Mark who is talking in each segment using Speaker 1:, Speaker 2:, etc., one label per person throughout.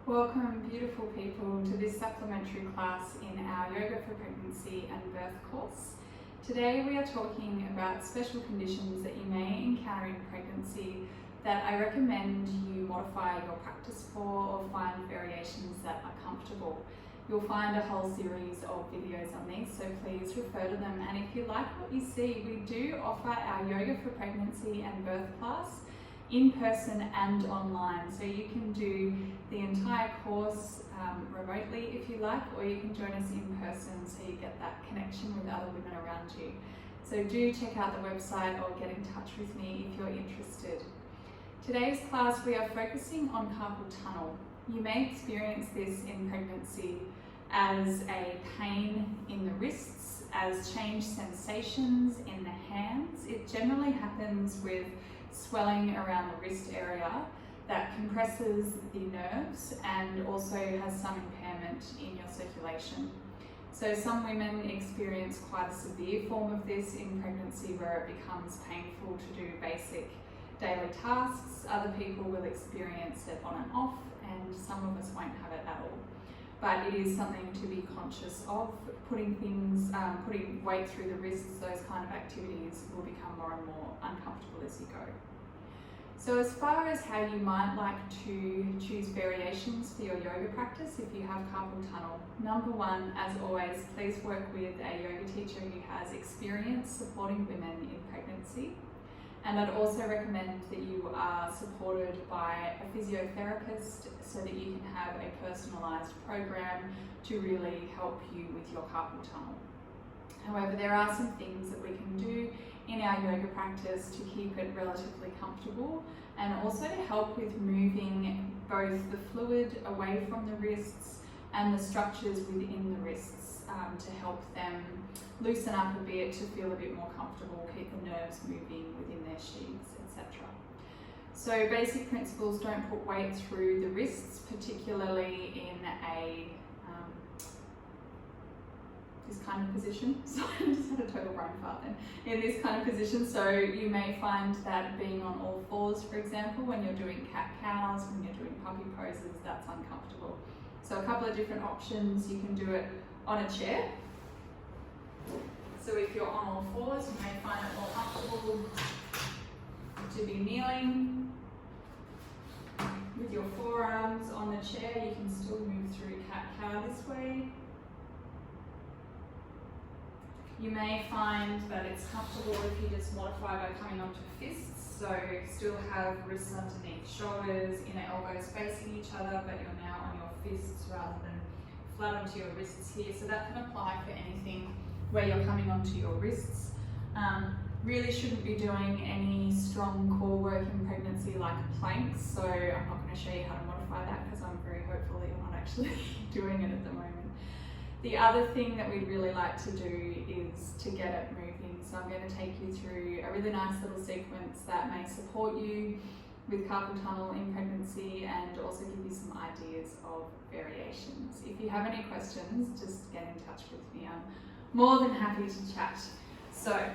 Speaker 1: Welcome, beautiful people, to this supplementary class in our Yoga for Pregnancy and Birth course. Today we are talking about special conditions that you may encounter in pregnancy that I recommend you modify your practice for or find variations that are comfortable. You'll find a whole series of videos on these, so please refer to them. And if you like what you see, we do offer our Yoga for Pregnancy and Birth class in person and online. So you can do the entire course remotely if you like, or you can join us in person so you get that connection with other women around you. So do check out the website or get in touch with me if you're interested. Today's class we are focusing on carpal tunnel. You may experience this in pregnancy as a pain in the wrists, as changed sensations in the hands. It generally happens with swelling around the wrist area that compresses the nerves and also has some impairment in your circulation. So some women experience quite a severe form of this in pregnancy where it becomes painful to do basic daily tasks. Other people will experience it on and off, and some of us won't have it at all. But it is something to be conscious of. Putting weight through the wrists, those kind of activities will become more and more uncomfortable as you go. So as far as how you might like to choose variations for your yoga practice if you have carpal tunnel, number one, as always, please work with a yoga teacher who has experience supporting women in pregnancy. And I'd also recommend that you are supported by a physiotherapist so that you can have a personalised program to really help you with your carpal tunnel. However, there are some things that we can do in our yoga practice to keep it relatively comfortable and also to help with moving both the fluid away from the wrists and the structures within the wrists to help them loosen up a bit, to feel a bit more comfortable, keep the nerves moving within their sheaths, etc. So basic principles: don't put weight through the wrists, particularly in this kind of position. So I just had a total brain fart then. In this kind of position, so you may find that being on all fours, for example, when you're doing cat-cows, when you're doing puppy poses, that's uncomfortable. So a couple of different options. You can do it on a chair. So if you're on all fours, you may find it more comfortable to be kneeling. With your forearms on the chair, you can still move through cat-cow this way. You may find that it's comfortable if you just modify by coming onto fists, so still have wrists underneath shoulders, inner elbows facing each other, but you're now on your fists rather than flat onto your wrists here. So that can apply for anything where you're coming onto your wrists. Really shouldn't be doing any strong core work in pregnancy like planks, so I'm not going to show you how to modify that because I'm very hopeful that you're not actually doing it at the moment. The other thing that we'd really like to do is to get it moving. So I'm going to take you through a really nice little sequence that may support you with carpal tunnel in pregnancy and also give you some ideas of variations. If you have any questions, just get in touch with me. I'm more than happy to chat. So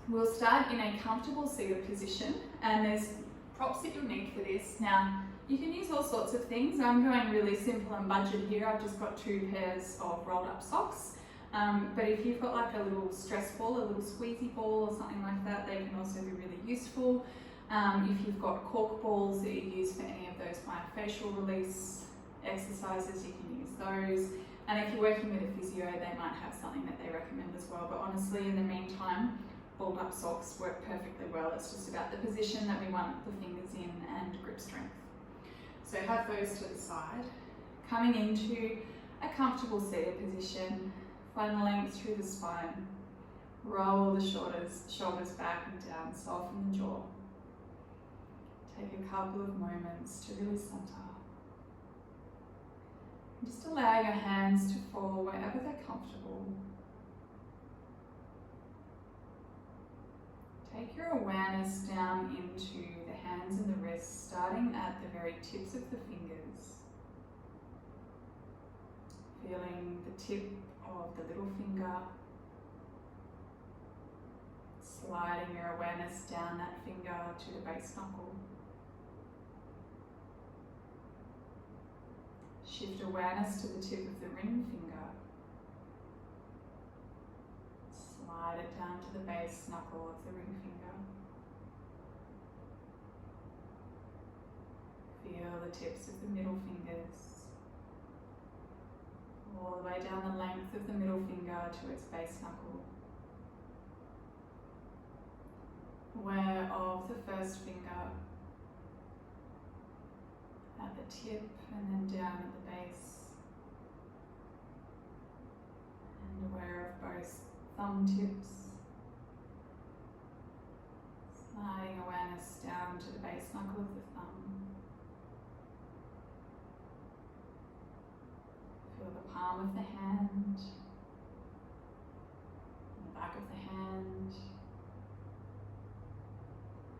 Speaker 1: we'll start in a comfortable seated position, and there's props that you'll need for this. Now, you can use all sorts of things. I'm going really simple and budget here. I've just got 2 pairs of rolled up socks. But if you've got like a little stress ball, a little squeezy ball or something like that, they can also be really useful. If you've got cork balls that you use for any of those myofascial release exercises, you can use those. And if you're working with a physio, they might have something that they recommend as well. But honestly, in the meantime, balled up socks work perfectly well. It's just about the position that we want the fingers in and grip strength. So have those to the side. Coming into a comfortable seated position, find the length through the spine. Roll the shoulders back and down, soften the jaw. Take a couple of moments to really center. Just allow your hands to fall wherever they're comfortable. Take your awareness down into the hands and the wrists, starting at the very tips of the fingers. Feeling the tip of the little finger, sliding your awareness down that finger to the base knuckle. Shift awareness to the tip of the ring finger. Slide it down to the base knuckle of the ring finger. Feel the tips of the middle fingers, all the way down the length of the middle finger to its base knuckle. Aware of the first finger at the tip and then down at the base. And aware of both thumb tips. Sliding awareness down to the base knuckle of the thumb. Feel the palm of the hand, the back of the hand,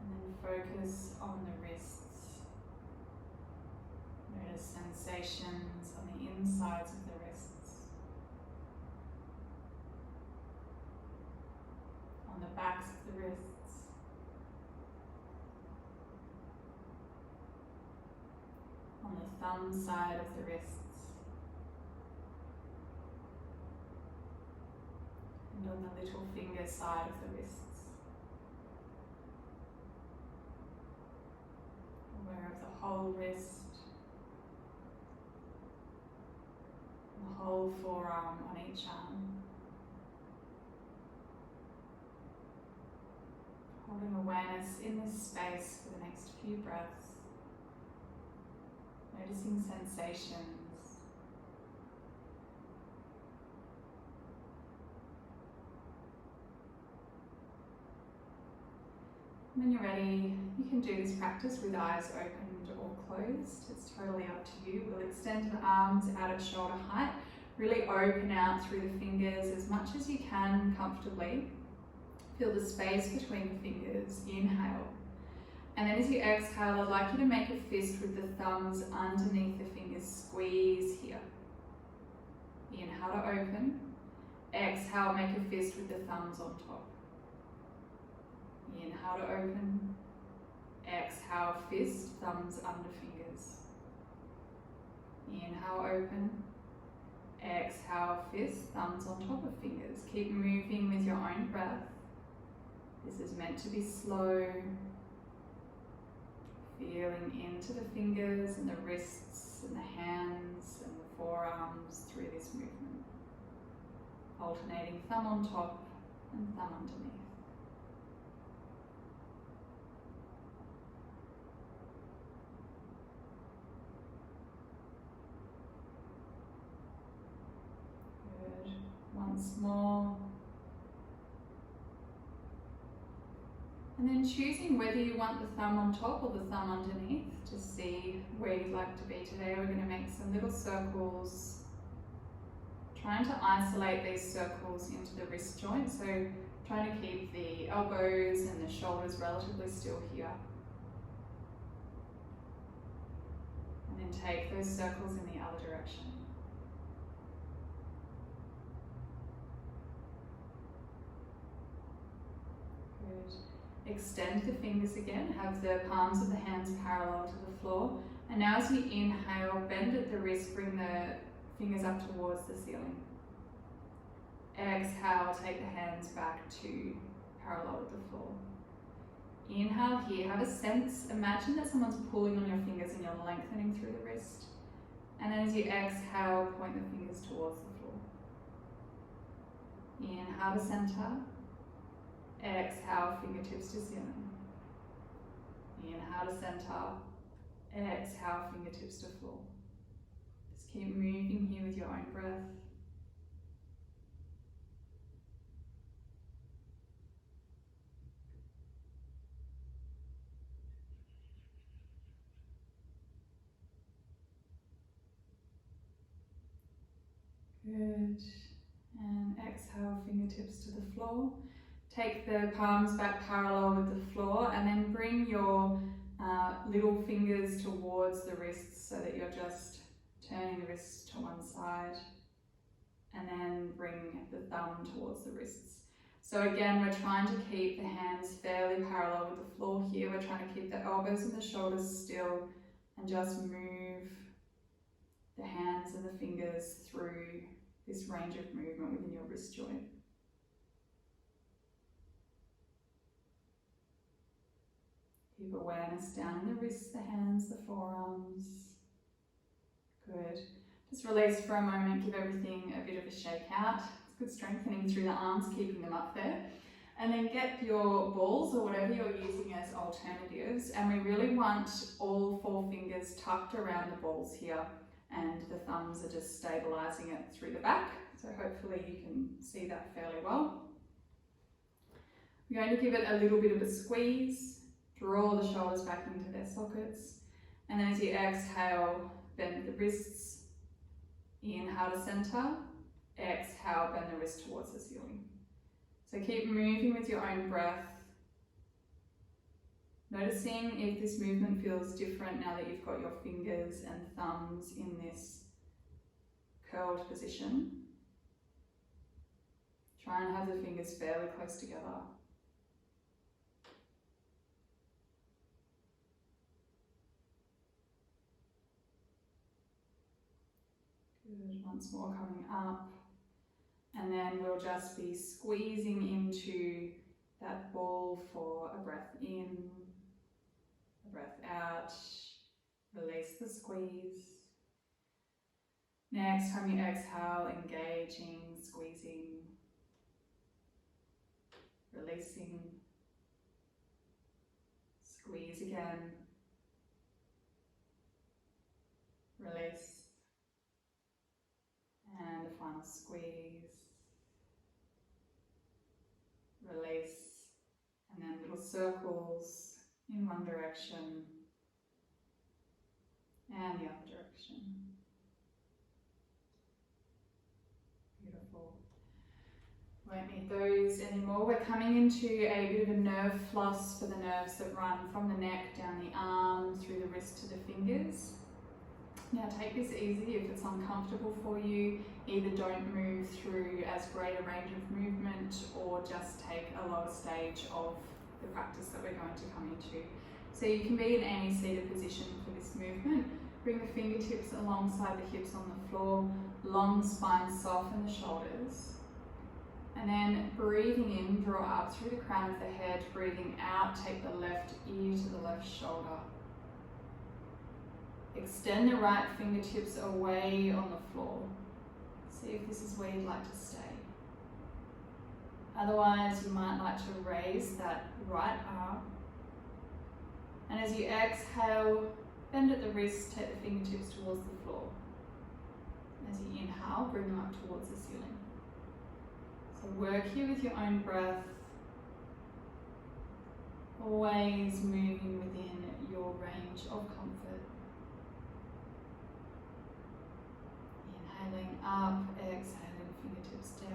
Speaker 1: and then focus on the wrists. Notice sensations on the insides of the wrists, on the backs of the wrists, on the thumb side of the wrists, and on the little finger side of the wrists. Aware of the whole wrist, the whole forearm on each arm. Holding awareness in this space for the next few breaths. Noticing sensations. When you're ready, you can do this practice with eyes opened or closed. It's totally up to you. We'll extend the arms out at shoulder height. Really open out through the fingers as much as you can comfortably. Feel the space between the fingers. Inhale. And then as you exhale, I'd like you to make a fist with the thumbs underneath the fingers. Squeeze here. Inhale to open. Exhale, make a fist with the thumbs on top. Inhale to open. Exhale, fist, thumbs under fingers. Inhale, open. Exhale, fist, thumbs on top of fingers. Keep moving with your own breath. This is meant to be slow. Feeling into the fingers and the wrists and the hands and the forearms through this movement. Alternating thumb on top and thumb underneath. Good. Once more. And then choosing whether you want the thumb on top or the thumb underneath to see where you'd like to be today. We're going to make some little circles, trying to isolate these circles into the wrist joint. So trying to keep the elbows and the shoulders relatively still here. And then take those circles in the other direction. Good. Extend the fingers again, have the palms of the hands parallel to the floor. And now as you inhale, bend at the wrist, bring the fingers up towards the ceiling. Exhale, take the hands back to parallel with the floor. Inhale here, have a sense, imagine that someone's pulling on your fingers and you're lengthening through the wrist. And then as you exhale, point the fingers towards the floor. Inhale to center. Exhale, fingertips to ceiling. Inhale to center. Exhale, fingertips to floor. Just keep moving here with your own breath. Good. And exhale, fingertips to the floor. Take the palms back parallel with the floor and then bring your little fingers towards the wrists so that you're just turning the wrists to one side, and then bring the thumb towards the wrists. So again, we're trying to keep the hands fairly parallel with the floor here. We're trying to keep the elbows and the shoulders still and just move the hands hands and the fingers through this range of movement within your wrist joint. Keep awareness down in the wrists, the hands, the forearms. Good. Just release for a moment, give everything a bit of a shake out. It's good strengthening through the arms, keeping them up there. And then get your balls or whatever you're using as alternatives, and we really want all 4 fingers tucked around the balls here, and the thumbs are just stabilising it through the back. So hopefully you can see that fairly well. We're going to give it a little bit of a squeeze, draw the shoulders back into their sockets, and then as you exhale, bend the wrists, inhale to centre, exhale, bend the wrist towards the ceiling. So keep moving with your own breath, noticing if this movement feels different now that you've got your fingers and thumbs in this curled position. Try and have the fingers fairly close together. Good, once more coming up. And then we'll just be squeezing into that ball for a breath in, a breath out. Release the squeeze. Next time you exhale, engaging, squeezing, releasing, squeeze again, release, and a final squeeze. Release, and then little circles in one direction and the other direction. Beautiful. Won't need those anymore. We're coming into a bit of a nerve floss for the nerves that run from the neck down the arm through the wrist to the fingers. Now take this easy. If it's uncomfortable for you, either don't move through as great a range of movement or just take a lower stage of the practice that we're going to come into. So you can be in any seated position for this movement. Bring the fingertips alongside the hips on the floor, long spine, soften the shoulders. And then breathing in, draw up through the crown of the head. Breathing out, take the left ear to the left shoulder. Extend the right fingertips away on the floor. See if this is where you'd like to stay. Otherwise, you might like to raise that right arm. And as you exhale, bend at the wrist, take the fingertips towards the floor. As you inhale, bring them up towards the ceiling. So work here with your own breath, always moving within your range of comfort. Inhaling up, exhaling, fingertips down.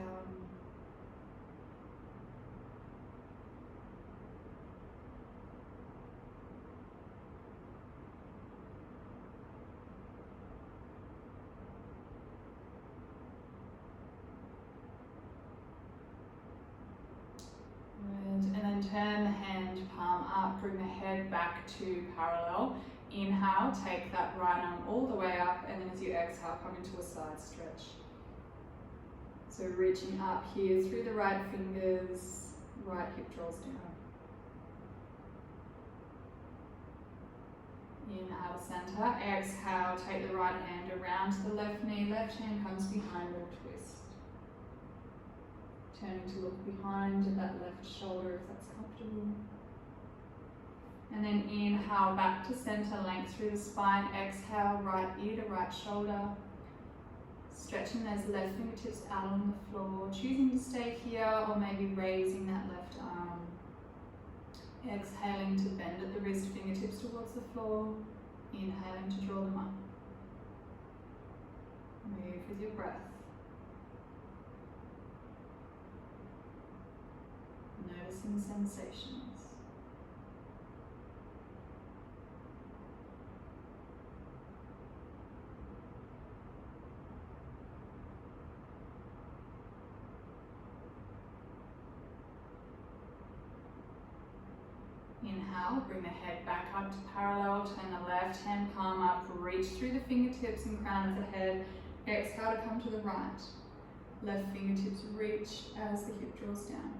Speaker 1: Good. And then turn the hand palm up, bring the head back to parallel. Inhale, take that right arm all the way up, and then as you exhale, come into a side stretch. So reaching up here through the right fingers, right hip draws down. Inhale to center, exhale, take the right hand around to the left knee, left hand comes behind or twist. Turning to look behind at that left shoulder if that's comfortable. And then inhale back to center, length through the spine. Exhale, right ear to right shoulder. Stretching those left fingertips out on the floor. Choosing to stay here or maybe raising that left arm. Exhaling to bend at the wrist, fingertips towards the floor. Inhaling to draw them up. Move with your breath. Noticing sensations. Inhale, bring bring the head back up to parallel. Turn the left hand palm up, reach through the fingertips and crown of the head. Exhale to come to the right. Left fingertips reach as the hip draws down.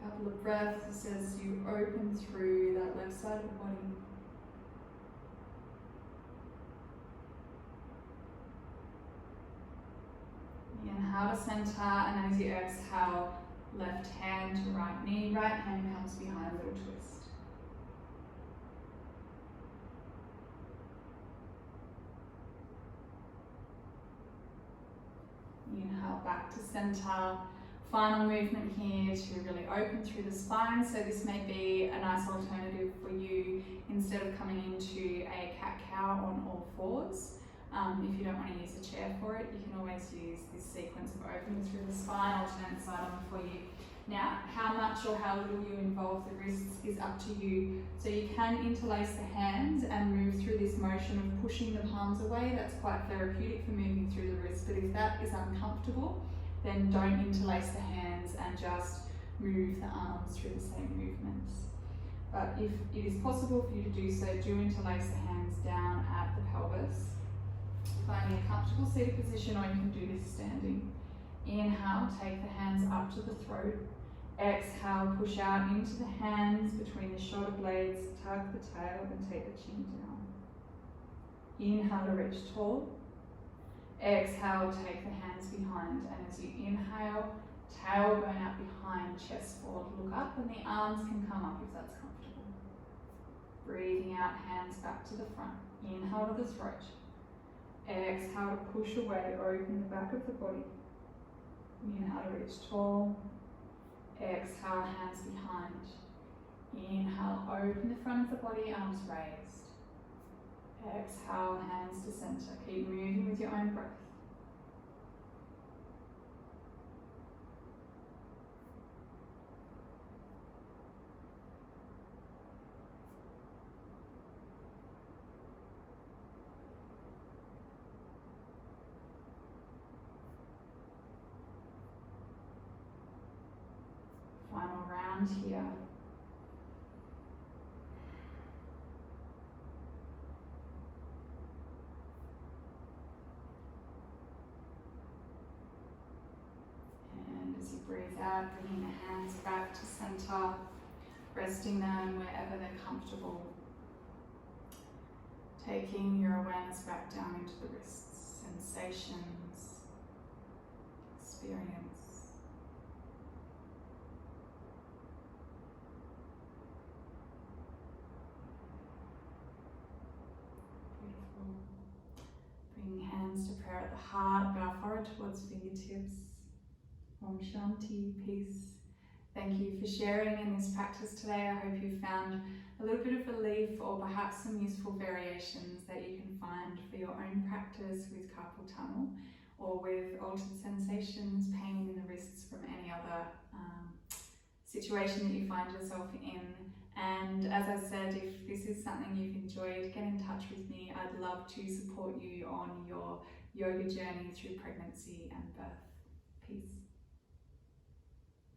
Speaker 1: Couple of breaths as you open through that left side of the body. Inhale to center, and as you exhale, left hand to right knee, right hand comes behind, little twist. Inhale back to center. Final movement here to really open through the spine. So this may be a nice alternative for you instead of coming into a cat-cow on all fours. If you don't want to use a chair for it, you can always use this sequence of opening through the spine. I'll turn it side on for you. Now, how much or how little you involve the wrists is up to you. So you can interlace the hands and move through this motion of pushing the palms away. That's quite therapeutic for moving through the wrists, but if that is uncomfortable, then don't interlace the hands and just move the arms through the same movements. But if it is possible for you to do so, do interlace the hands down at the pelvis. Finding a comfortable seated position, or you can do this standing. Inhale, take the hands up to the throat. Exhale, push out into the hands between the shoulder blades, tug the tail and take the chin down. Inhale to reach tall. Exhale, take the hands behind, and as you inhale, tailbone out behind, chest forward, look up, and the arms can come up if that's comfortable. Breathing out, hands back to the front. Inhale to the throat. Exhale to push away, open the back of the body. Inhale to reach tall. Exhale, hands behind. Inhale, open the front of the body, arms raised. Exhale, hands to center. Keep moving with your own breath. Final round here. And as you breathe out, bringing the hands back to center, resting them wherever they're comfortable. Taking your awareness back down into the wrists, sensations, experience. Bring hands to prayer at the heart, bow forward towards fingertips. Om Shanti, peace. Thank you for sharing in this practice today. I hope you found a little bit of relief or perhaps some useful variations that you can find for your own practice with carpal tunnel or with altered sensations, pain in the wrists from any other situation that you find yourself in. And as I said, if this is something you've enjoyed, get in touch with me. I'd love to support you on your yoga journey through pregnancy and birth. Peace.